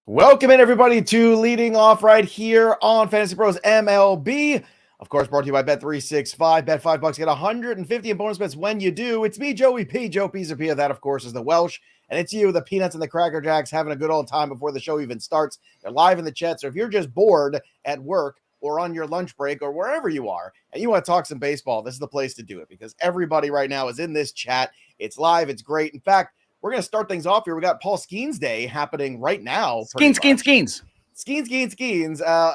Welcome in, everybody, to Leading Off right here on Fantasy Pros MLB. Of course, brought to you by Bet365. Bet $5, get 150 in bonus bets when you do. It's me, Joey P. Joe P. That, of course, is the Welsh. And it's you, the Peanuts and the Cracker Jacks, having a good old time before the show even starts. They're live in the chat. So if you're just bored at work or on your lunch break or wherever you are and you want to talk some baseball, this is the place to do it because everybody right now is in this chat. It's live. It's great. In fact, we're going to start things off here. We got Paul Skenes Day happening right now. Skenes.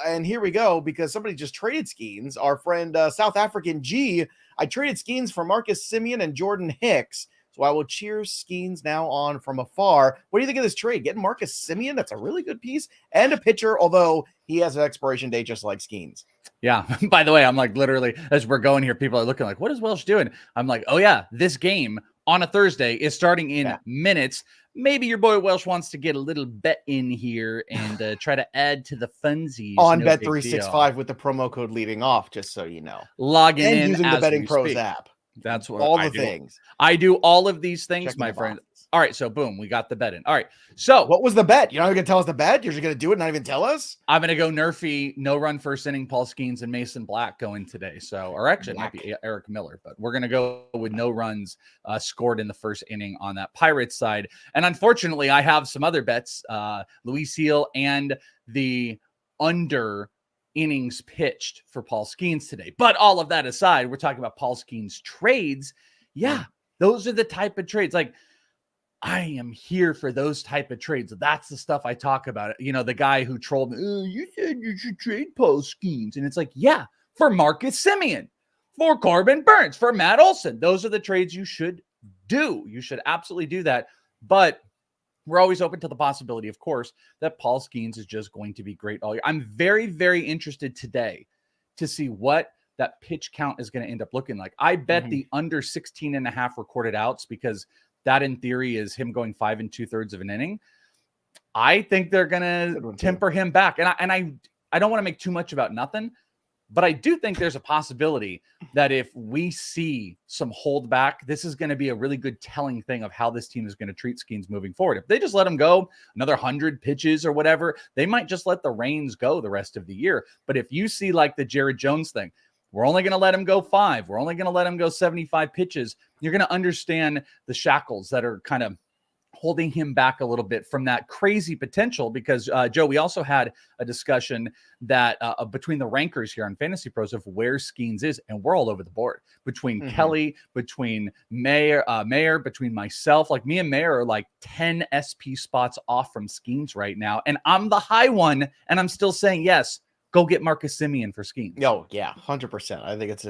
And here we go because somebody just traded Skenes. Our friend South African G. I traded Skenes for Marcus Semien and Jordan Hicks. So I will cheer Skenes now on from afar. What do you think of this trade? Getting Marcus Semien, that's a really good piece. And a pitcher, although he has an expiration date just like Skenes. Yeah. By the way, I'm like literally, as we're going here, people are looking like, what is Welsh doing? I'm like, oh yeah, this game on a Thursday is starting in minutes. Maybe your boy Welsh wants to get a little bet in here and try to add to the funsies. On Bet365 with the promo code leading off, just so you know. Logging in using the Betting Pros app. That's what all I the do. things. I do all of these things, Checking my the friend. boxes. All right, so boom, we got the bet in. All right, so what was the bet? You're not even going to tell us the bet? You're just going to do it and not even tell us? I'm going to go Nerfy, no run first inning, Paul Skenes, and Mason Black going today. So, or actually, it might be Eric Miller, but we're going to go with no runs scored in the first inning on that Pirates side. And unfortunately, I have some other bets, Luis Heel and the under innings pitched for Paul Skenes today. But all of that aside, we're talking about Paul Skenes trades. Yeah, those are the type of trades. Like, I am here for those type of trades. That's the stuff I talk about. You know, the guy who trolled me, oh, you said you should trade Paul Skenes. And it's like, yeah, for Marcus Semien, for Corbin Burns, for Matt Olson. Those are the trades you should do. You should absolutely do that. But we're always open to the possibility, of course, that Paul Skenes is just going to be great all year. I'm very, very interested today to see what that pitch count is going to end up looking like. I bet the under 16.5 recorded outs because that in theory is him going 5 2/3 of an inning. I think they're going to temper him back. And I don't want to make too much about nothing, but I do think there's a possibility that if we see some hold back, this is going to be a really good telling thing of how this team is going to treat Skenes moving forward. If they just let him go another 100 pitches or whatever, they might just let the reins go the rest of the year. But if you see like the Jared Jones thing, we're only going to let him go 5. We're only going to let him go 75 pitches. You're going to understand the shackles that are kind of holding him back a little bit from that crazy potential because, Joe, we also had a discussion that between the rankers here on Fantasy Pros of where Skenes is, and we're all over the board between Kelly, between Mayer, between myself. Like me and Mayer are like 10 SP spots off from Skenes right now. And I'm the high one, and I'm still saying, yes, go get Marcus Semien for Skenes. Oh yeah, 100%. I think it's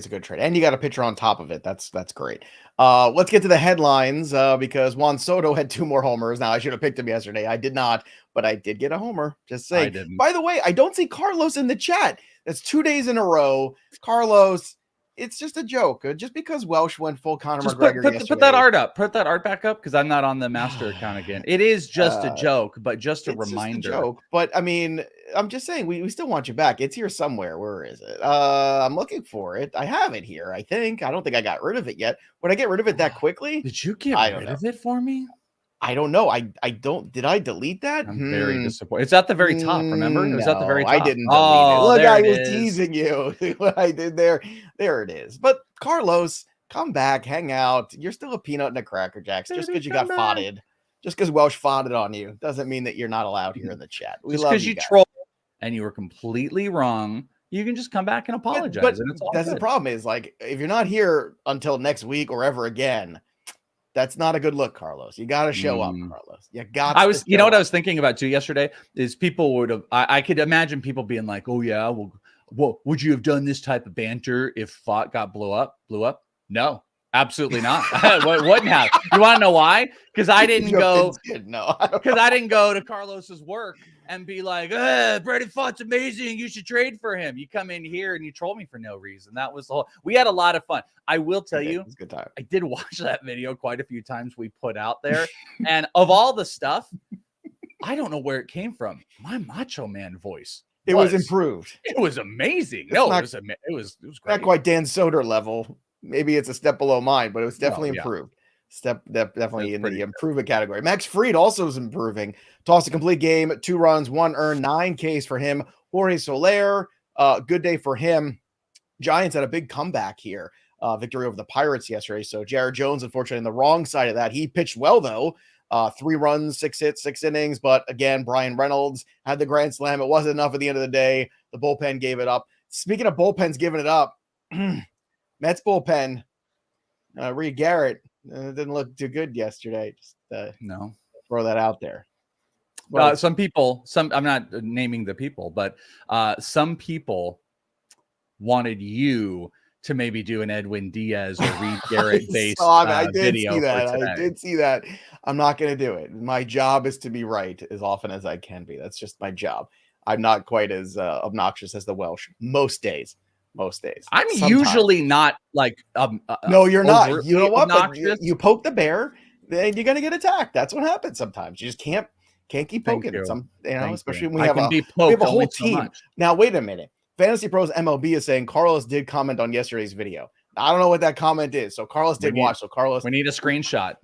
a good trade, and you got a pitcher on top of it. That's great. Let's get to the headlines because Juan Soto had 2 more homers. Now I should have picked him yesterday. I did not, but I did get a homer. Just saying. I didn't. By the way, I don't see Carlos in the chat. That's 2 days in a row. Carlos, it's just a joke. Just because Welsh went full Conor McGregor yesterday. Put that art up. Put that art back up because I'm not on the master account again. It is just a joke, but just a reminder. Just a joke, but I mean, I'm just saying we still want you back. It's here somewhere. Where is it? I'm looking for it. I have it here. I think. I don't think I got rid of it yet. Would I get rid of it that quickly? Did you get rid of it for me? I don't know. I don't. Did I delete that? I'm very disappointed. It's at the very top. Remember, it was at the very top. I didn't delete it. Look, I was teasing you. What I did there. There it is. But Carlos, come back, hang out. You're still a peanut and a cracker jacks. Just because you got fodted, just because Welsh foded on you, doesn't mean that you're not allowed here in the chat. We love you. Because you trolled and you were completely wrong. You can just come back and apologize. But that's the problem. Is like if you're not here until next week or ever again. That's not a good look, Carlos. You got to show up, Carlos. You got. You know what I was thinking about too yesterday is people would have. I could imagine people being like, "Oh yeah, well, would you have done this type of banter if Fott got blew up? No, absolutely not. Wouldn't have. You want to know why? Because I didn't go. No, because I didn't go to Carlos's work and be like, Brandon Fott's amazing. You should trade for him. You come in here and you troll me for no reason. That was the whole. We had a lot of fun. I will tell you, it's a good time. I did watch that video quite a few times we put out there, and of all the stuff, I don't know where it came from. My Macho Man voice. It was improved. It was amazing. It was great. Not quite Dan Soder level. Maybe it's a step below mine, but it was definitely improved. Definitely in the improvement category. Max Fried also is improving. Tossed a complete game, 2 runs, 1 earned, 9 Ks for him. Jorge Soler, good day for him. Giants had a big comeback here. Victory over the Pirates yesterday. So Jared Jones, unfortunately, on the wrong side of that. He pitched well, though. 3 runs, 6 hits, 6 innings. But again, Brian Reynolds had the grand slam. It wasn't enough at the end of the day. The bullpen gave it up. Speaking of bullpens giving it up, Mets bullpen, Reed Garrett, didn't look too good yesterday. Just no, throw that out there. Some people, I'm not naming the people, but some people wanted you to maybe do an Edwin Diaz or Reed Garrett based video. I did see that. I'm not going to do it. My job is to be right as often as I can be. That's just my job. I'm not quite as obnoxious as the Welsh most days. I'm usually not like no, you're not. You know what? You poke the bear, then you're gonna get attacked. That's what happens sometimes. You just can't keep poking it. Especially when we have a whole team. Now wait a minute. Fantasy Pros MLB is saying Carlos did comment on yesterday's video. I don't know what that comment is. So Carlos did watch. So Carlos, we need a screenshot.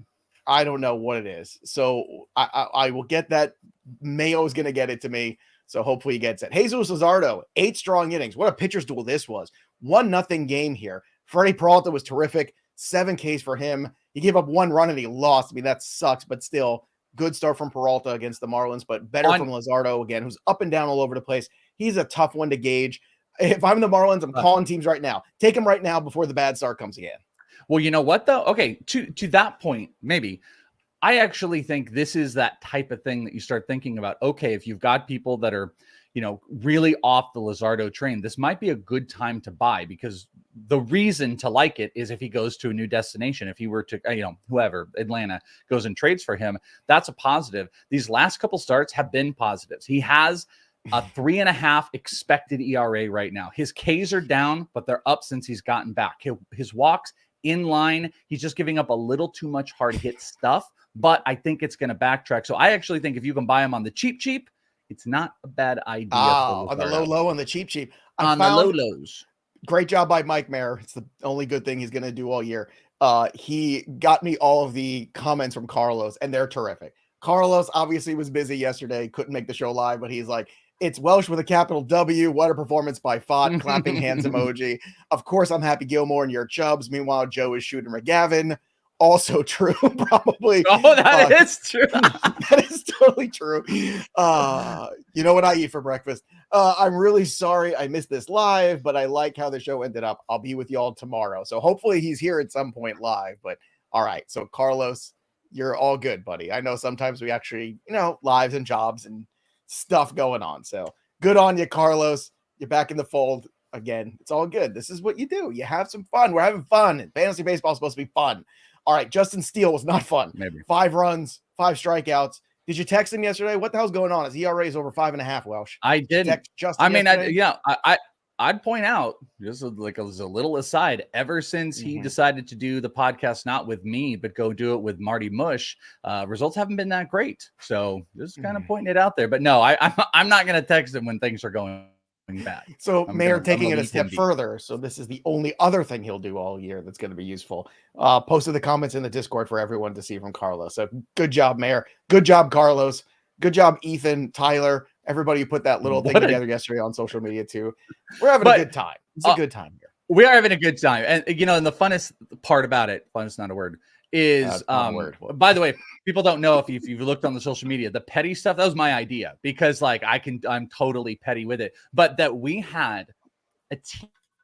I don't know what it is. So I will get that. Mayo's gonna get it to me. So hopefully he gets it. Jesus Luzardo, 8 strong innings. What a pitcher's duel this was. 1-0 game here. Freddie Peralta was terrific. 7 Ks for him. He gave up 1 run and he lost. I mean, that sucks, but still good start from Peralta against the Marlins, but better from Luzardo again, who's up and down all over the place. He's a tough one to gauge. If I'm the Marlins, I'm calling teams right now. Take him right now before the bad start comes again. Well, you know what though? Okay, to that point, maybe. I actually think this is that type of thing that you start thinking about. Okay, if you've got people that are, really off the Luzardo train, this might be a good time to buy, because the reason to like it is if he goes to a new destination. If he were to, whoever, Atlanta goes and trades for him, that's a positive. These last couple starts have been positives. He has a 3.5 expected ERA right now. His Ks are down, but they're up since he's gotten back. His walks in line. He's just giving up a little too much hard hit stuff. But I think it's going to backtrack. So I actually think if you can buy him on the cheap, it's not a bad idea. On the low, on the cheap. On the lows. Great job by Mike Mayer. It's the only good thing he's going to do all year. He got me all of the comments from Carlos, and they're terrific. Carlos obviously was busy yesterday, couldn't make the show live, but he's like, it's Welsh with a capital W. What a performance by Fott. Clapping hands emoji. Of course, I'm Happy Gilmore and your Chubbs. Meanwhile, Joe is shooting McGavin. Also true, probably. Oh, that is true. That is totally true. You know what I eat for breakfast? I'm really sorry I missed this live, but I like how the show ended up. I'll be with y'all tomorrow. So hopefully he's here at some point live. But all right. So Carlos, you're all good, buddy. I know sometimes we actually, lives and jobs and stuff going on. So good on you, Carlos. You're back in the fold again. It's all good. This is what you do. You have some fun. We're having fun. And fantasy baseball is supposed to be fun. All right, Justin Steele was not fun. Maybe 5 runs, 5 strikeouts. Did you text him yesterday? What the hell's going on? His ERA is over 5.5. Welsh. I didn't. I'd point out, just like as a little aside, ever since he decided to do the podcast not with me but go do it with Marty Mush, results haven't been that great. So just kind of pointing it out there. But no, I'm not going to text him when things are going bad. So Mayor taking it a step further. So this is the only other thing he'll do all year that's going to be useful. Posted the comments in the Discord for everyone to see from Carlos. So good job, Mayor. Good job, Carlos. Good job, Ethan, Tyler, everybody who put that little thing together yesterday on social media too. We're having a good time. It's a good time here. We are having a good time. And and the funnest part about it, fun is not a word, is by the way, people don't know if you've looked on the social media, the petty stuff, that was my idea, because I'm totally petty with it. But that we had a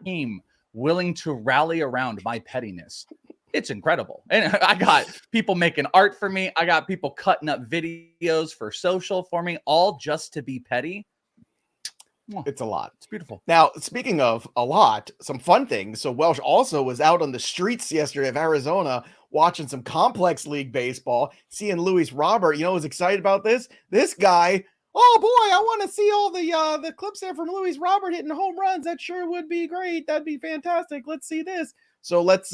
team willing to rally around my pettiness. It's incredible. And I got people making art for me. I got people cutting up videos for social for me, all just to be petty. It's a lot. It's beautiful. Now, speaking of a lot, some fun things. So Welsh also was out on the streets yesterday of Arizona watching some complex league baseball, seeing Luis Robert. Was excited about this. This guy, oh boy, I want to see all the clips there from Luis Robert hitting home runs. That sure would be great. That'd be fantastic. Let's see this. So let's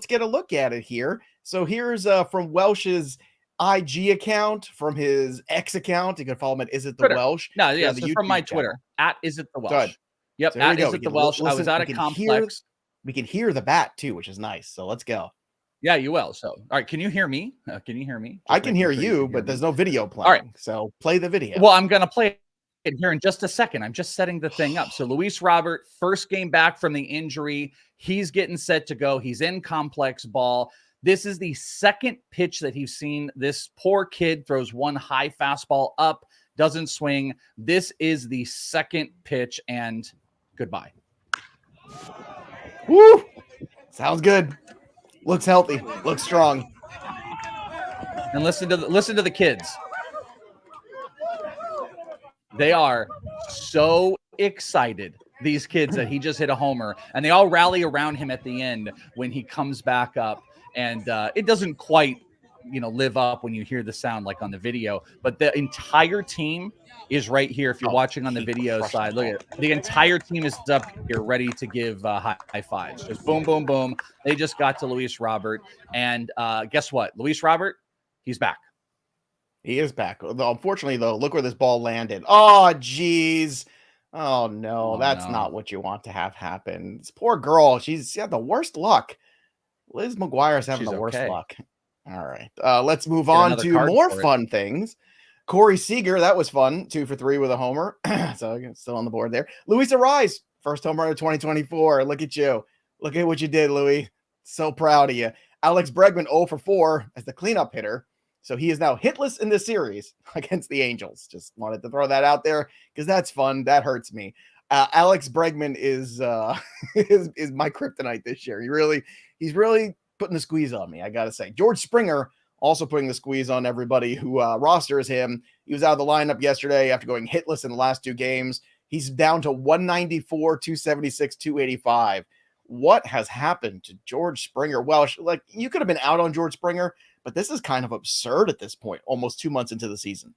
get a look at it here. So here's from Welsh's IG account, from his X account. You can follow him at Is It the Twitter. Welsh? No, yeah, this is from my Twitter at Is It the Welsh. Good. Yep, so at Is It the Welsh. I was at a complex. We can hear the bat too, which is nice. So let's go. Yeah, you will. So, all right. Can you hear me? Can you hear me? I can hear you, but there's no video playing. All right. So play the video. Well, I'm going to play it here in just a second. I'm just setting the thing up. So Luis Robert, first game back from the injury. He's getting set to go. He's in complex ball. This is the second pitch that he's seen. This poor kid throws one high fastball up, doesn't swing. This is the second pitch, and goodbye. Woo! Sounds good. Looks healthy. Looks strong. And listen to the kids. They are so excited, these kids, that he just hit a homer, and they all rally around him at the end when he comes back up. And it doesn't quite, live up when you hear the sound like on the video, but the entire team is right here. If you're watching on the video side, look at it. The entire team is up here ready to give high fives. Just boom, boom, boom. They just got to Luis Robert. And guess what? Luis Robert, he's back. He is back. Unfortunately, though, look where this ball landed. Oh, geez. Oh, no. That's not what you want to have happen. This poor girl, she's had the worst luck. Liz McGuire's having the worst luck. All right. Let's move on to more fun things. Corey Seager, that was fun. 2 for 3 with a homer. So still on the board there. Luis Arise, first home run of 2024. Look at you. Look at what you did, Louis. So proud of you. Alex Bregman, 0 for 4 as the cleanup hitter. So he is now hitless in this series against the Angels. Just wanted to throw that out there because that's fun. That hurts me. Alex Bregman is my kryptonite this year. He's really putting the squeeze on me, I got to say. George Springer also putting the squeeze on everybody who rosters him. He was out of the lineup yesterday after going hitless in the last 2 games. He's down to 194, 276, 285. What has happened to George Springer? Welsh, like, you could have been out on George Springer, but this is kind of absurd at this point, almost 2 months into the season.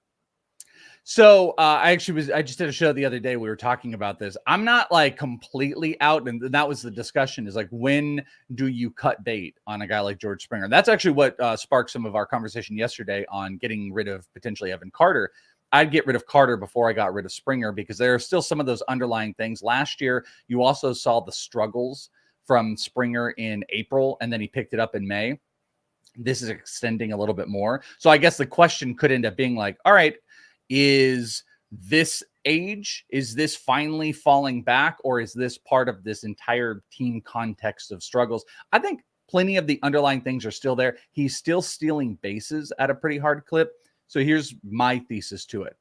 So I just did a show the other day. We were talking about this. I'm not like completely out. And that was the discussion, is like, when do you cut bait on a guy like George Springer? That's actually what sparked some of our conversation yesterday on getting rid of potentially Evan Carter. I'd get rid of Carter before I got rid of Springer because there are still some of those underlying things. Last year, you also saw the struggles from Springer in April, and then he picked it up in May. This is extending a little bit more. So I guess the question could end up being like, all right, is this age? Is this finally falling back? Or is this part of this entire team context of struggles? I think plenty of the underlying things are still there. He's still stealing bases at a pretty hard clip. So here's my thesis to it.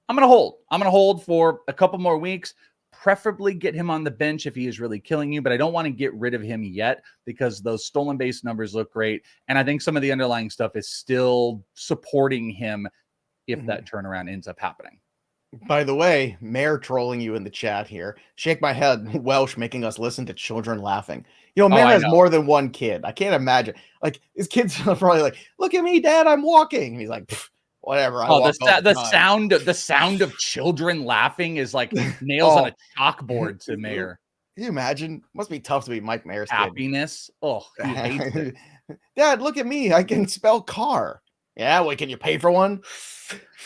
I'm going to hold for a couple more weeks, preferably get him on the bench if he is really killing you, but I don't want to get rid of him yet because those stolen base numbers look great. And I think some of the underlying stuff is still supporting him if that turnaround ends up happening. By the way, Mayor trolling you in the chat here. Shake my head. Welsh making us listen to children laughing. Mayor has more than one kid. I can't imagine. Like, his kids are probably like, look at me, Dad, I'm walking. And he's like, whatever. The sound of children laughing is like nails on a chalkboard to Mayor. Can you imagine? Must be tough to be Mike Mayer's happiness. Kid. Oh, he hates it. Dad, look at me. I can spell car. Yeah, well, can you pay for one?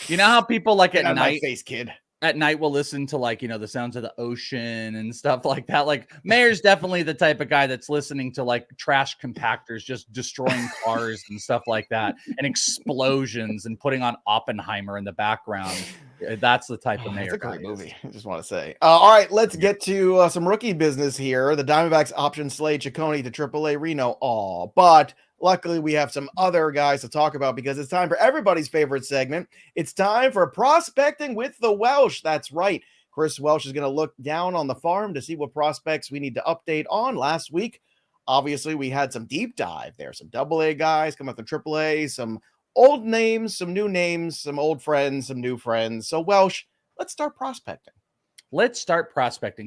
You know how people like at night, my face, kid. At night will listen to like, the sounds of the ocean and stuff like that. Like, Mayer's definitely the type of guy that's listening to like trash compactors just destroying cars and stuff like that, and explosions, and putting on Oppenheimer in the background. That's the type of Mayor. It's a great movie. I just want to say. All right, let's get to some rookie business here. The Diamondbacks option Slade Ciccone to AAA Reno. But luckily, we have some other guys to talk about because it's time for everybody's favorite segment. It's time for Prospecting with the Welsh. That's right. Chris Welsh is going to look down on the farm to see what prospects we need to update on. Last week, obviously, we had some deep dive there. Some AA guys come up to AAA, some old names, some new names, some old friends, some new friends. So, Welsh, let's start prospecting.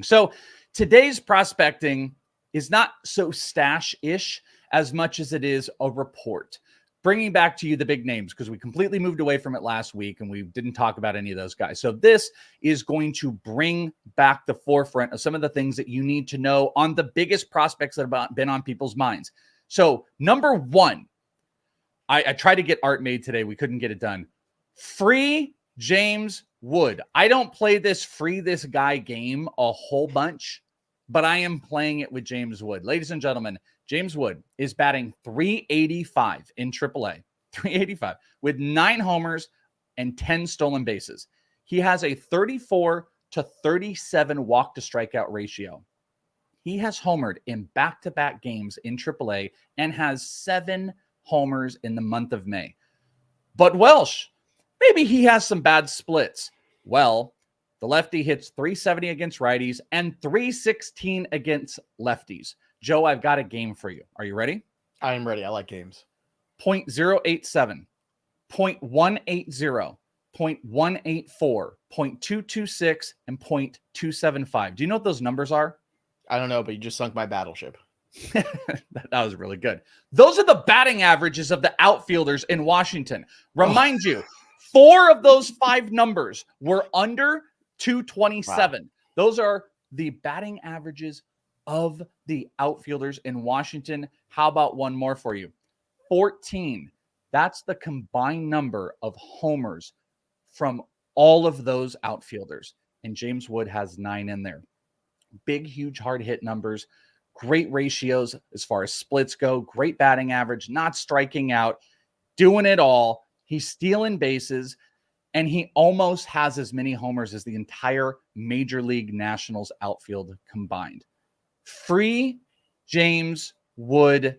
So today's prospecting is not so stash-ish as much as it is a report, bringing back to you the big names, because we completely moved away from it last week and we didn't talk about any of those guys. So this is going to bring back the forefront of some of the things that you need to know on the biggest prospects that have been on people's minds. So number one, I tried to get art made today. We couldn't get it done. Free James Wood. I don't play this free this guy game a whole bunch, but I am playing it with James Wood. Ladies and gentlemen, James Wood is batting 385 in AAA, 385 with 9 homers and 10 stolen bases. He has a 34 to 37 walk to strikeout ratio. He has homered in back-to-back games in AAA and has 7 homers in the month of May. But Welsh, maybe he has some bad splits. Well, the lefty hits 370 against righties and 316 against lefties. Joe, I've got a game for you. Are you ready? I am ready. I like games. 0.087, 0.180, 0.184, 0.226, and 0.275. Do you know what those numbers are? I don't know, but you just sunk my battleship. That was really good. Those are the batting averages of the outfielders in Washington. Remind you, 4 of those 5 numbers were under 227. Wow. Those are the batting averages of the outfielders in Washington. How about one more for you? 14. That's the combined number of homers from all of those outfielders. And James Wood has 9 in there. Big, huge, hard hit numbers. Great ratios as far as splits go. Great batting average. Not striking out. Doing it all. He's stealing bases. And he almost has as many homers as the entire Major League Nationals outfield combined. Free James Wood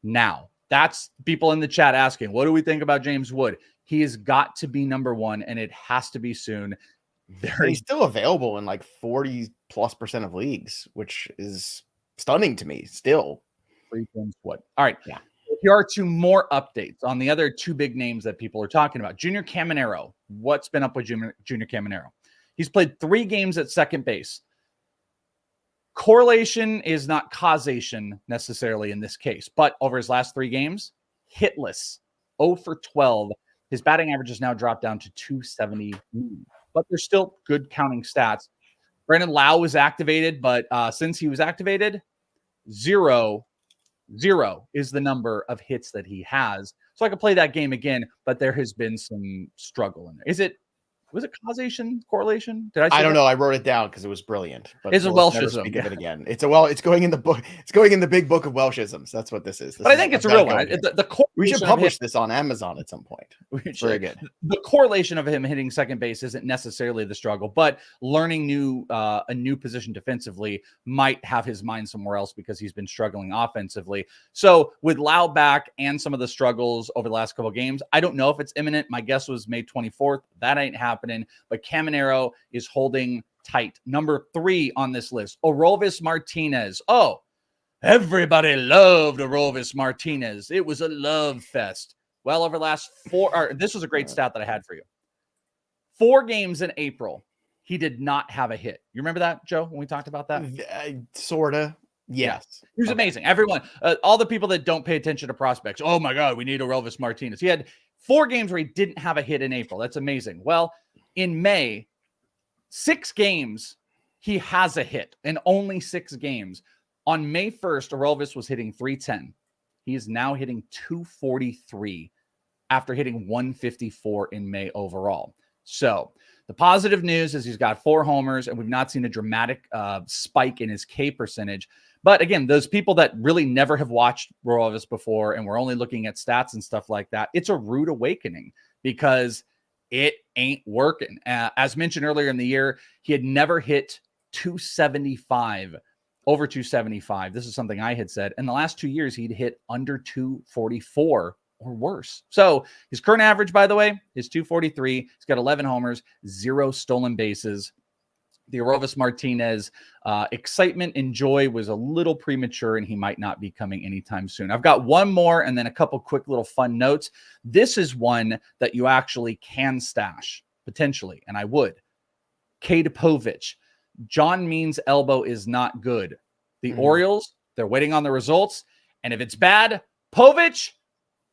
now. That's people in the chat asking, what do we think about James Wood? He has got to be number 1, and it has to be soon. He's still available in like 40+% of leagues, which is stunning to me still. Free James Wood. All right. Yeah. Here are 2 more updates on the other 2 big names that people are talking about. Junior Caminero. What's been up with Junior Caminero? He's played 3 games at second base. Correlation is not causation necessarily in this case, but over his last 3 games, hitless, 0 for 12. His batting average has now dropped down to 270, but they're still good counting stats. Brandon Lau was activated, but since he was activated, 0 is the number of hits that he has. So I could play that game again, but there has been some struggle in there. Was it causation, correlation? I don't know. I wrote it down because it was brilliant. But it's a Welshism. Speak of it again. It's going in the book. It's going in the big book of Welshisms. That's what this is. But I think it's a real one. We should publish this on Amazon at some point. Very good. The correlation of him hitting second base isn't necessarily the struggle, but learning a new position defensively might have his mind somewhere else because he's been struggling offensively. So with Lau back and some of the struggles over the last couple of games, I don't know if it's imminent. My guess was May 24th. That ain't happening. But Caminero is holding tight. Number 3 on this list, Orelvis Martinez. Oh, everybody loved Orelvis Martinez. It was a love fest. Well, over the last 4, this was a great stat that I had for you. 4 games in April, he did not have a hit. You remember that, Joe, when we talked about that? Sorta. Yes. He was amazing. Everyone, all the people that don't pay attention to prospects, oh my God, we need Orelvis Martinez. He had 4 games where he didn't have a hit in April. That's amazing. Well, in May, 6 games, he has a hit in only 6 games. On May 1st, Orelvis was hitting 310. He is now hitting 243 after hitting 154 in May overall. So the positive news is he's got 4 homers, and we've not seen a dramatic spike in his K percentage. But again, those people that really never have watched Orelvis before and we're only looking at stats and stuff like that, it's a rude awakening because it ain't working. As mentioned earlier in the year, he had never hit 275, over 275. This is something I had said. In the last 2 years, he'd hit under 244 or worse. So his current average, by the way, is 243. He's got 11 homers, 0 stolen bases. The Orelvis Martinez excitement and joy was a little premature, and he might not be coming anytime soon. I've got one more and then a couple quick little fun notes. This is one that you actually can stash, potentially, and I would. Cade Povich. John Means' elbow is not good. The Orioles, they're waiting on the results, and if it's bad, Povich,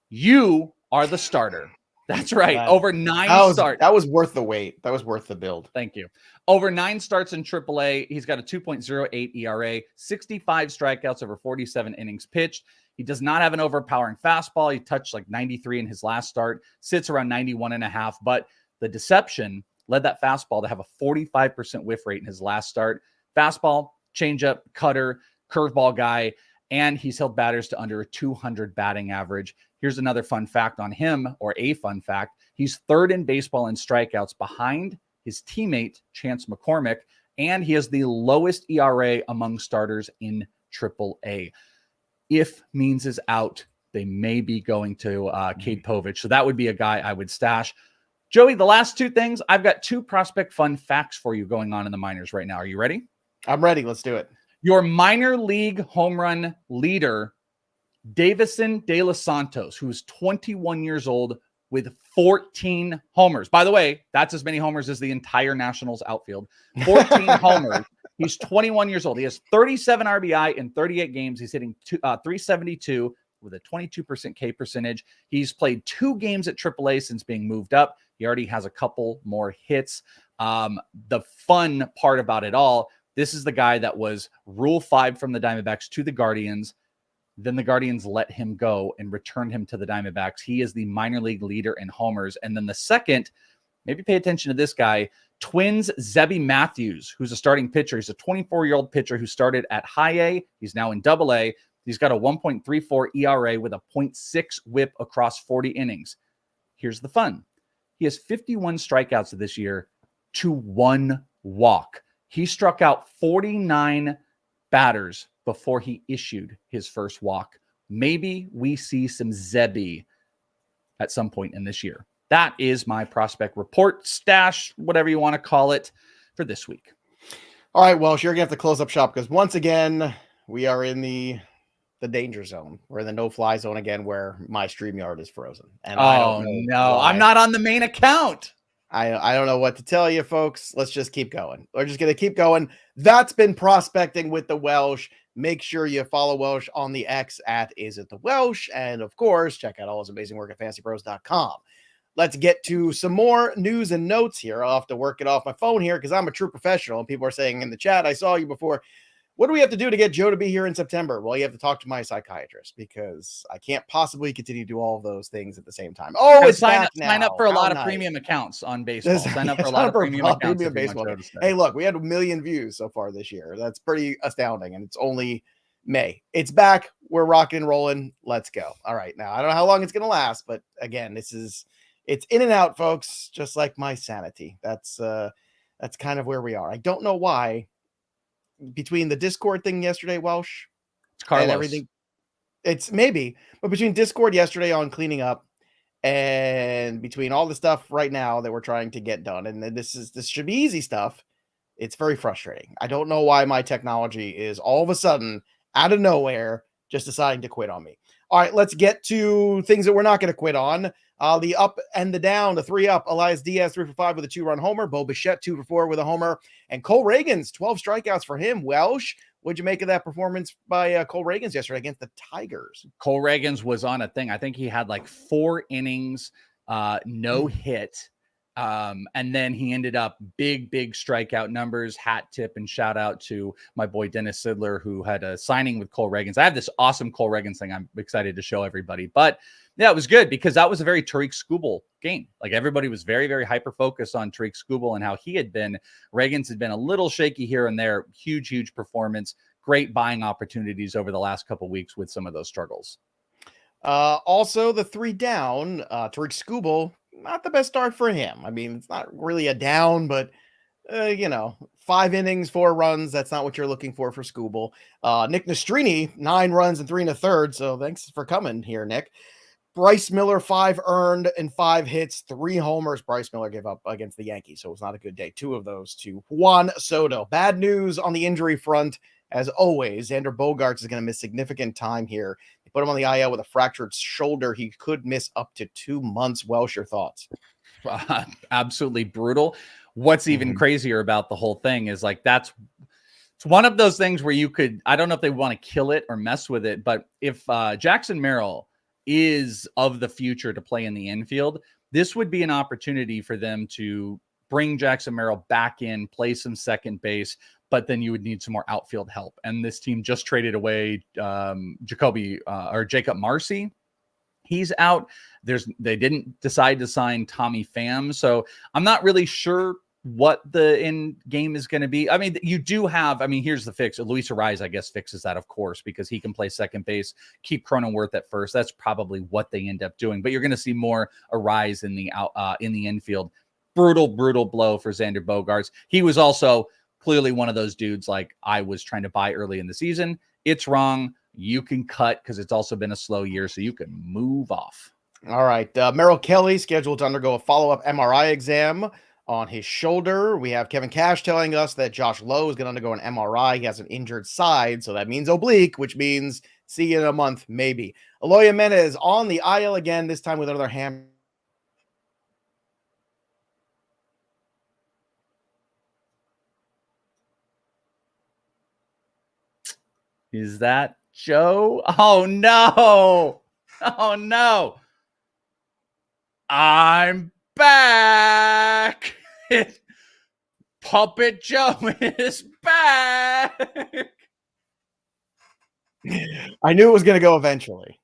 you are the starter. That's right. Over 9 starts. That was worth the wait. That was worth the build. Thank you. Over 9 starts in AAA. He's got a 2.08 ERA, 65 strikeouts over 47 innings pitched. He does not have an overpowering fastball. He touched like 93 in his last start, sits around 91.5. But the deception led that fastball to have a 45% whiff rate in his last start. Fastball, changeup, cutter, curveball guy. and he's held batters to under a 200 batting average. Here's another fun fact on him, or a fun fact. He's third in baseball in strikeouts behind his teammate, Chance McCormick, and he has the lowest ERA among starters in AAA. If Means is out, they may be going to Cade Povich. So that would be a guy I would stash. Joey, the last two things, I've got two prospect fun facts for you going on in the minors right now. Are you ready? I'm ready. Let's do it. Your minor league home run leader, Deyvison De Los Santos, who's 21 years old with 14 homers. By the way, that's as many homers as the entire Nationals outfield. 14 homers. He's 21 years old. He has 37 RBI in 38 games. He's hitting 372 with a 22% K percentage. He's played 2 games at AAA since being moved up. He already has a couple more hits. The fun part about it all, this is the guy that was Rule 5 from the Diamondbacks to the Guardians. Then the Guardians let him go and returned him to the Diamondbacks. He is the minor league leader in homers. And then the second, maybe pay attention to this guy, Twins Zebby Matthews, who's a starting pitcher. He's a 24-year-old pitcher who started at high A. He's now in double A. He's got a 1.34 ERA with a 0.6 whip across 40 innings. Here's the fun. He has 51 strikeouts this year to 1 walk. He struck out 49 batters before he issued his first walk. Maybe we see some Zebby at some point in this year. That is my prospect report, stash, whatever you want to call it, for this week. All right, Welsh, you're going to have to close up shop because once again, we are in the danger zone. We're in the no-fly zone again where my StreamYard is frozen. And I don't know why. I'm not on the main account. I don't know what to tell you, folks. Let's just keep going. We're just going to keep going. That's been prospecting with the Welsh. Make sure you follow Welsh on the X at @IsItTheWelsh. And, of course, check out all his amazing work at FantasyPros.com. Let's get to some more news and notes here. I'll have to work it off my phone here because I'm a true professional. And people are saying in the chat, I saw you before. What do we have to do to get Joe to be here in September? Well, you have to talk to my psychiatrist because I can't possibly continue to do all of those things at the same time. Oh, it's back now. Sign up for a lot of premium accounts on baseball. Sign up for a lot of premium accounts. Baseball. Hey, look, we had 1 million views so far this year. That's pretty astounding, and it's only May. It's back. We're rocking and rolling. Let's go. All right, now I don't know how long it's going to last, but again, it's in and out, folks. Just like my sanity. That's kind of where we are. I don't know why. Between the Discord thing yesterday, Welsh, it's Carlos. And everything, it's maybe, but between Discord yesterday on cleaning up and between all the stuff right now that we're trying to get done, and this should be easy stuff, it's very frustrating. I don't know why my technology is all of a sudden out of nowhere just deciding to quit on me. All right, let's get to things that we're not going to quit on. The up and the down, the 3 up. Elias Diaz 3 for 5 with a 2-run homer. Bo Bichette 2 for 4 with a homer. And Cole Reagans 12 strikeouts for him. Welsh, what'd you make of that performance by Cole Reagans yesterday against the Tigers? Cole Reagans was on a thing. I think he had like 4 innings, no hit. And then he ended up big strikeout numbers. Hat tip and shout out to my boy Dennis Sidler, who had a signing with Cole Reagans. I have this awesome Cole Reagans thing I'm excited to show everybody. But yeah, it was good because that was a very Tariq Skubal game. Like everybody was very hyper focused on Tariq Skubal and how he had been. Reagans had been a little shaky here and there. Huge performance. Great buying opportunities over the last couple of weeks with some of those struggles. Also, the 3 down, Tariq Skubal, not the best start for him. I mean, it's not really a down, but 5 innings, 4 runs. That's not what you're looking for Skubal. Nick Nastrini, 9 runs and 3 1/3. So thanks for coming here, Nick. Bryce Miller, 5 earned and 5 hits, 3 homers. Bryce Miller gave up against the Yankees, so it was not a good day. 2 of those to Juan Soto. Bad news on the injury front. As always, Xander Bogaerts is going to miss significant time here. They put him on the IL with a fractured shoulder. He could miss up to 2 months. Welsh, your thoughts? Absolutely brutal. What's even crazier about the whole thing is like it's one of those things where you could, I don't know if they want to kill it or mess with it, but if Jackson Merrill is of the future to play in the infield, this would be an opportunity for them to bring Jackson Merrill back in, play some second base, but then you would need some more outfield help. And this team just traded away Jacob Marcy. He's out. They didn't decide to sign Tommy Pham. So I'm not really sure what the end game is going to be. I mean, you do have, I mean, here's the fix. Luis Ariz, I guess, fixes that, of course, because he can play second base, keep Cronenworth at first. That's probably what they end up doing. But you're going to see more Ariz in the infield. Brutal blow for Xander Bogaerts. He was also clearly one of those dudes like I was trying to buy early in the season. It's wrong. You can cut because it's also been a slow year, so you can move off. All right. Merrill Kelly scheduled to undergo a follow-up MRI exam on his shoulder. We have Kevin Cash telling us that Josh Lowe is going to undergo an MRI. He has an injured side, so that means oblique, which means see you in a month, maybe. Eloy Jimenez on the IL again, this time with another ham. Is that Joe? Oh, no. Oh, no. I'm back. Puppt Joe is back. I knew it was going to go eventually.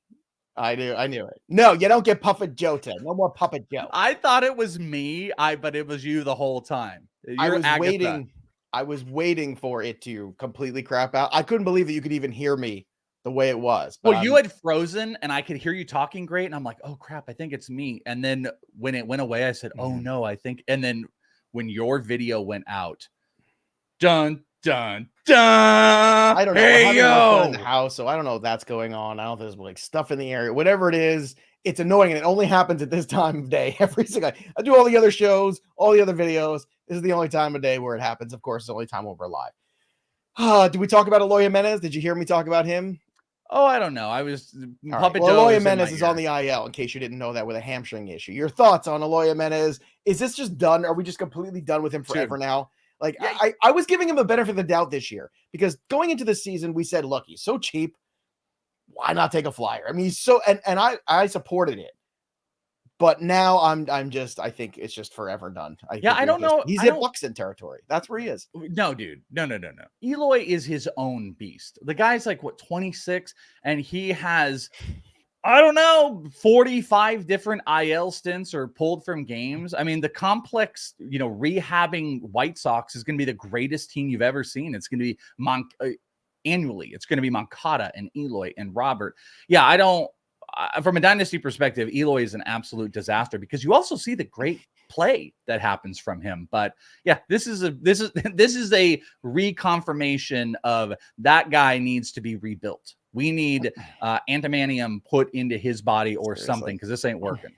I knew it. No, you don't get Puppt Joe today. No more Puppt Joe. I thought it was me, but it was you the whole time. I was waiting for it to completely crap out. I couldn't believe that you could even hear me the way it was. Well, you had frozen and I could hear you talking great. And I'm like, oh crap, I think it's me. And then when it went away, I said, oh no, I think. And then when your video went out, dun, dun, dun. I don't know. Hey, yo. In the house, so I don't know if that's going on. I don't know if there's like stuff in the area. Whatever it is, it's annoying. And it only happens at this time of day every single day. I do all the other shows, all the other videos. This is the only time of day where it happens. Of course, it's the only time when we're live. Did we talk about Eloy Jimenez? Did you hear me talk about him? Oh, I don't know. I was Right. Well, Eloy Jimenez is on the IL, in case you didn't know that, with a hamstring issue. Your thoughts on Eloy Jimenez? Is this just done? Are we just completely done with him forever now? Like, yeah. I was giving him a benefit of the doubt this year because going into the season, we said, look, he's so cheap. Why not take a flyer? I mean, he's so, and I supported it. But now I think it's just forever done. I don't know. He's in Buxton territory. That's where he is. No, dude. No. Eloy is his own beast. The guy's like, 26? And he has, I don't know, 45 different IL stints or pulled from games. I mean, the complex, rehabbing White Sox is going to be the greatest team you've ever seen. It's going to be annually. It's going to be Moncada and Eloy and Robert. Yeah, from a dynasty perspective, Eloy is an absolute disaster because you also see the great play that happens from him. But yeah, this is a reconfirmation of that guy needs to be rebuilt. We need antimanium put into his body or something because this ain't working.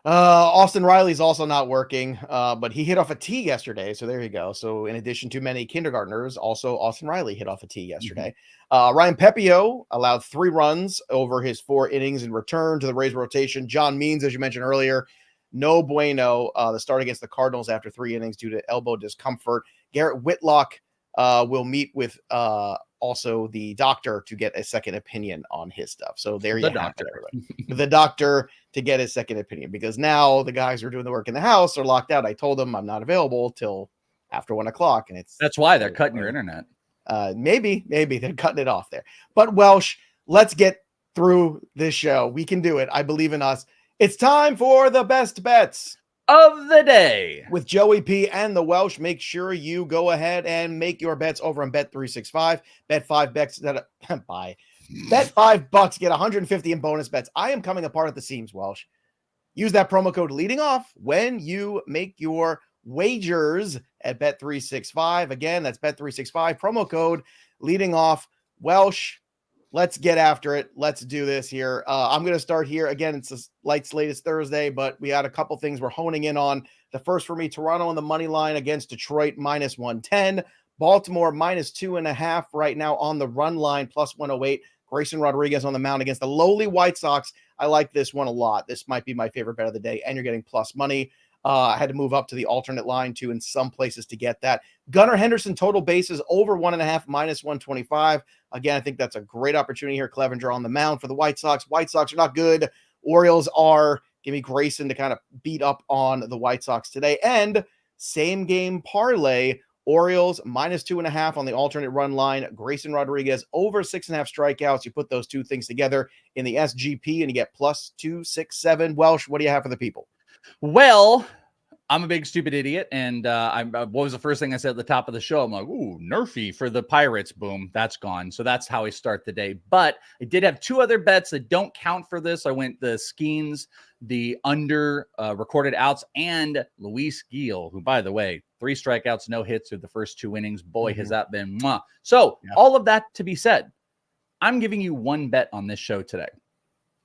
Austin Riley's also not working, but he hit off a tee yesterday. So there you go. So in addition to many kindergartners, also Austin Riley hit off a tee yesterday. Ryan Pepio allowed 3 runs over his 4 innings in return to the Rays rotation. John Means, as you mentioned earlier, no bueno. The start against the Cardinals after 3 innings due to elbow discomfort. Garrett Whitlock will meet with also the doctor to get a second opinion on his stuff. So there you have it, everybody. The doctor to get his second opinion, because now the guys who are doing the work in the house are locked out. I told them I'm not available till after 1 o'clock, and that's why they're cutting your internet. Maybe they're cutting it off there. But Welsh, let's get through this show. We can do it. I believe in us. It's time for the best bets of the day with Joey P and the Welsh. Make sure you go ahead and make your bets over on bet365. Bet $5 bucks, get 150 in bonus bets. I am coming apart at the seams, Welsh. Use that promo code leading off when you make your wagers at bet365. Again, that's bet365 promo code leading off. Welsh, let's get after it. Let's do this here. I'm going to start here. Again, it's the light slate is Thursday, but we had a couple things we're honing in on. The first for me, Toronto on the money line against Detroit, minus 110. Baltimore, minus 2.5 right now on the run line, plus 108. Grayson Rodriguez on the mound against the lowly White Sox. I like this one a lot. This might be my favorite bet of the day, and you're getting plus money. I had to move up to the alternate line, too, in some places to get that. Gunnar Henderson, total bases over 1.5, minus 125. Again, I think that's a great opportunity here. Clevenger on the mound for the White Sox. White Sox are not good. Orioles are. Give me Grayson to kind of beat up on the White Sox today. And same game parlay, Orioles minus 2.5 on the alternate run line. Grayson Rodriguez over 6.5 strikeouts. You put those two things together in the SGP and you get plus 267. Welsh, what do you have for the people? Well, I'm a big stupid idiot, and what was the first thing I said at the top of the show? I'm like, ooh, nerfy for the Pirates. Boom, that's gone. So that's how I start the day. But I did have two other bets that don't count for this. I went the Skenes, the under recorded outs, and Luis Gil, who, by the way, 3 strikeouts, no hits through the first 2 innings. Boy, has that been mwah. So all of that to be said, I'm giving you one bet on this show today.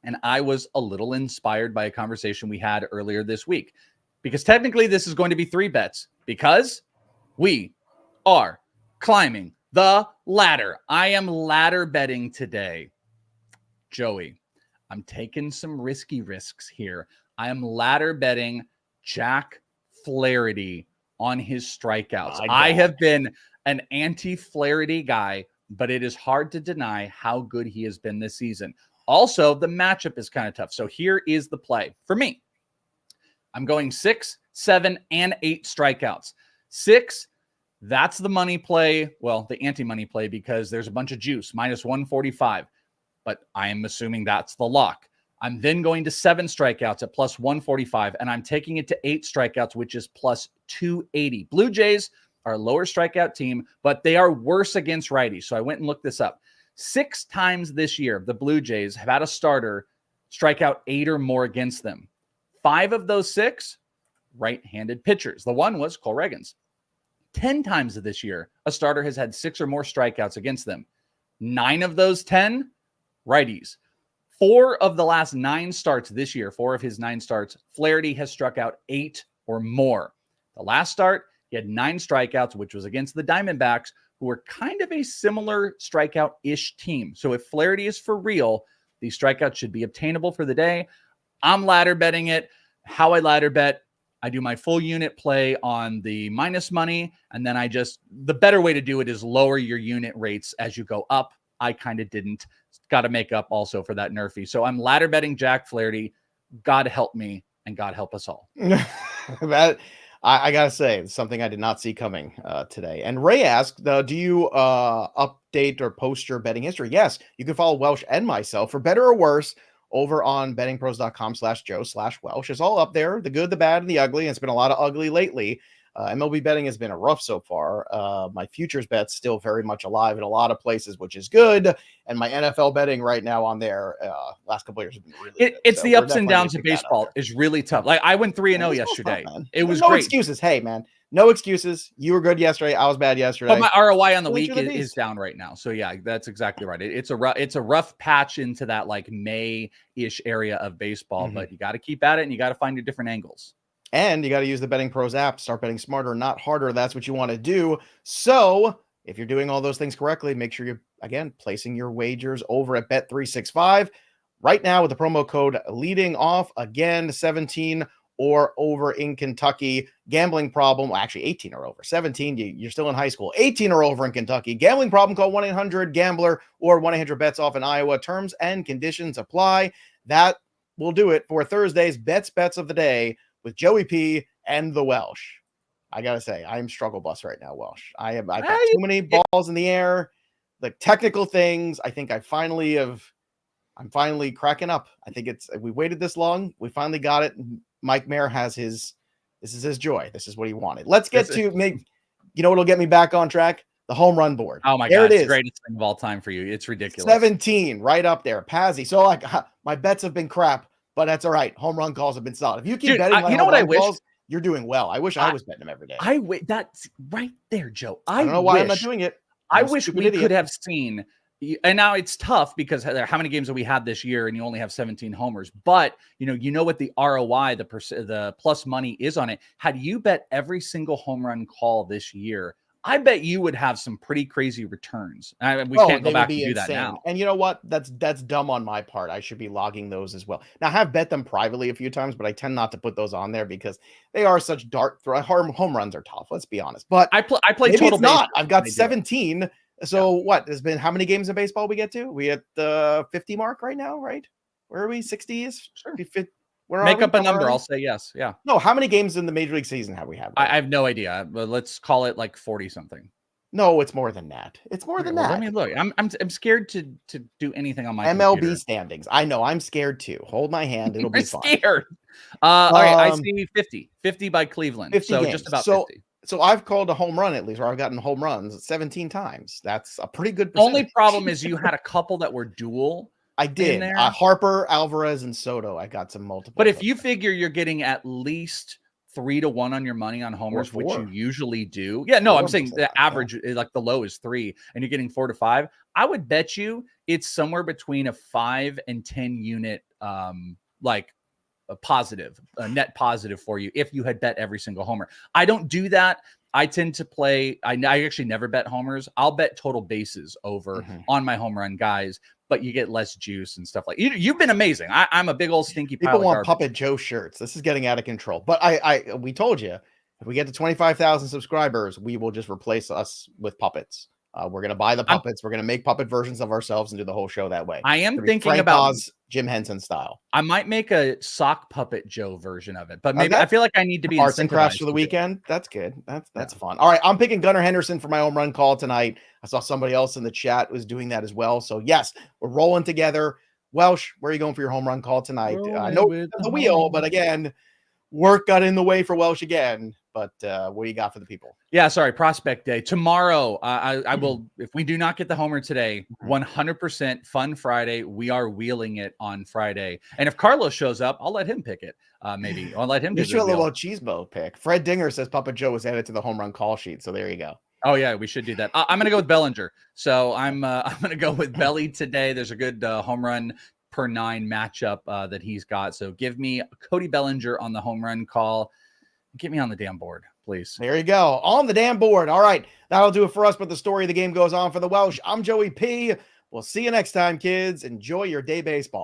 And I was a little inspired by a conversation we had earlier this week. Because technically this is going to be 3 bets because we are climbing the ladder. I am ladder betting today. Joey, I'm taking some risky risks here. I am ladder betting Jack Flaherty on his strikeouts. I have been an anti-Flaherty guy, but it is hard to deny how good he has been this season. Also, the matchup is kind of tough. So here is the play for me. I'm going 6, 7, and 8 strikeouts. 6, that's the money play. Well, the anti-money play because there's a bunch of juice, minus 145. But I am assuming that's the lock. I'm then going to 7 strikeouts at plus 145, and I'm taking it to 8 strikeouts, which is plus 280. Blue Jays are a lower strikeout team, but they are worse against righties. So I went and looked this up. 6 times this year, the Blue Jays have had a starter strike out 8 or more against them. 5 of those 6, right-handed pitchers. The one was Cole Reagans. 10 times this year, a starter has had 6 or more strikeouts against them. 9 of those 10, righties. 4 of the last 9 starts this year, 4 of his 9 starts, Flaherty has struck out 8 or more. The last start, he had 9 strikeouts, which was against the Diamondbacks, who were kind of a similar strikeout-ish team. So if Flaherty is for real, these strikeouts should be obtainable for the day. I'm ladder betting it. How I ladder bet, I do my full unit play on the minus money, and then the better way to do it is lower your unit rates as you go up. I kind of didn't. Got to make up also for that nerfy. So I'm ladder betting Jack Flaherty. God help me, and God help us all. That I gotta say, it's something I did not see coming today. And Ray asked, do you update or post your betting history? Yes, you can follow Welsh and myself for better or worse over on bettingpros.com/Joe/Welsh. It's all up there, the good, the bad, and the ugly. And it's been a lot of ugly lately. MLB betting has been a rough so far. My futures bet's still very much alive in a lot of places, which is good. And my NFL betting right now on there, last couple of years have been really good. It's the ups and downs of baseball is really tough. Like I went 3-0 yesterday. It was no great. Excuses. Hey, man, no excuses. You were good yesterday. I was bad yesterday. But my ROI on the week is down right now. So yeah, that's exactly right. It's a rough patch into that like May-ish area of baseball, but you got to keep at it and you got to find your different angles. And you got to use the Betting Pros app. Start betting smarter, not harder. That's what you want to do. So if you're doing all those things correctly, make sure you're, again, placing your wagers over at Bet365. Right now with the promo code leading off, again, 17 or over in Kentucky. Gambling problem, well, actually 18 or over. 17, you're still in high school. 18 or over in Kentucky. Gambling problem, call 1-800-GAMBLER or 1-800-BETS-OFF in Iowa. Terms and conditions apply. That will do it for Thursday's Bets of the Day with Joey P and the Welsh. I gotta say, I am struggle bus right now, Welsh. I've got too many balls in the air, like technical things. I think I'm finally cracking up. I think we waited this long. We finally got it. Mike Mayer has this is his joy. This is what he wanted. Let's get to you know what'll get me back on track? The home run board. Oh my God, it's the greatest thing of all time for you. It's ridiculous. 17, right up there. Pazzi. So like my bets have been crap. But that's all right. Home run calls have been solid. If you keep betting, you know what I wish? Calls, you're doing well. I wish I was betting them every day. That's right there, Joe. I don't know why I'm not doing it. I wish we could have seen. And now it's tough because how many games have we had this year, and you only have 17 homers. But you know what the ROI, the plus money is on it. Had you bet every single home run call this year, I bet you would have some pretty crazy returns. We can't go back and do that now. And you know what? That's dumb on my part. I should be logging those as well. Now, I have bet them privately a few times, but I tend not to put those on there because they are such dart throw. Home runs are tough. Let's be honest. But I play total baseball. I've got 17. So what? There's been how many games in baseball we get to? We at the 50 mark right now, right? Where are we? 60s? Sure. Make up a number. I'll say yes. Yeah. No, how many games in the Major League season have we had? I have no idea, but let's call it like 40 something. No, it's more than that. It's more Okay, than well, that. let me look. I'm scared to do anything on my MLB computer. standings. I know. I'm scared too. Hold my hand. It'll be You're fun. scared. All right, I see 50 by Cleveland. 50 So games. just about So 50. so I've called a home run at least, or I've gotten home runs 17 times. That's a pretty good Only percentage. problem is you had a couple that were dual. I in did. there. Harper, Alvarez, and Soto. I got some multiple. But if you figure you're getting at least 3-1 on your money on homers, which you four. usually do. Yeah, no, I'm saying the average, like the low is 3, and you're getting 4 to 5. I would bet you it's somewhere between a 5 and 10 unit, like a positive, a net positive for you if you had bet every single homer. I don't do that. I tend to play. I actually never bet homers. I'll bet total bases over on my home run guys, but you get less juice and stuff like you've been amazing. I'm a big old stinky pile People want of garbage. Puppt Joe shirts. This is getting out of control. But we told you if we get to 25,000 subscribers, we will just replace us with puppets. We're gonna buy the puppets. We're gonna make puppet versions of ourselves and do the whole show that way. I am thinking Frank about Oz, Jim Henson style. I might make a sock Puppt Joe version of it, but maybe I feel like I need to be arts and crafts incentivized for the to weekend. That's good. That's fun. All right, I'm picking Gunnar Henderson for my home run call tonight. I saw somebody else in the chat was doing that as well. So yes, we're rolling together. Welsh, where are you going for your home run call tonight? I know the wheel, but again, work got in the way for Welsh again. But what do you got for the people? Yeah, sorry, prospect day tomorrow. I will, if we do not get the homer today, 100% fun Friday. We are wheeling it on Friday, and if Carlos shows up, I'll let him pick it. Maybe I'll let him do a little Cheesebo pick. Fred Dinger says Puppt Joe was added to the home run call sheet, so there you go. Oh yeah, we should do that. I'm gonna go with Bellinger. So I'm gonna go with Belly today. There's a good home run per 9 matchup that he's got. So give me Cody Bellinger on the home run call. Get me on the damn board, please. There you go. On the damn board. All right. That'll do it for us, but the story of the game goes on for the Welsh. I'm Joey P. We'll see you next time, kids. Enjoy your day baseball.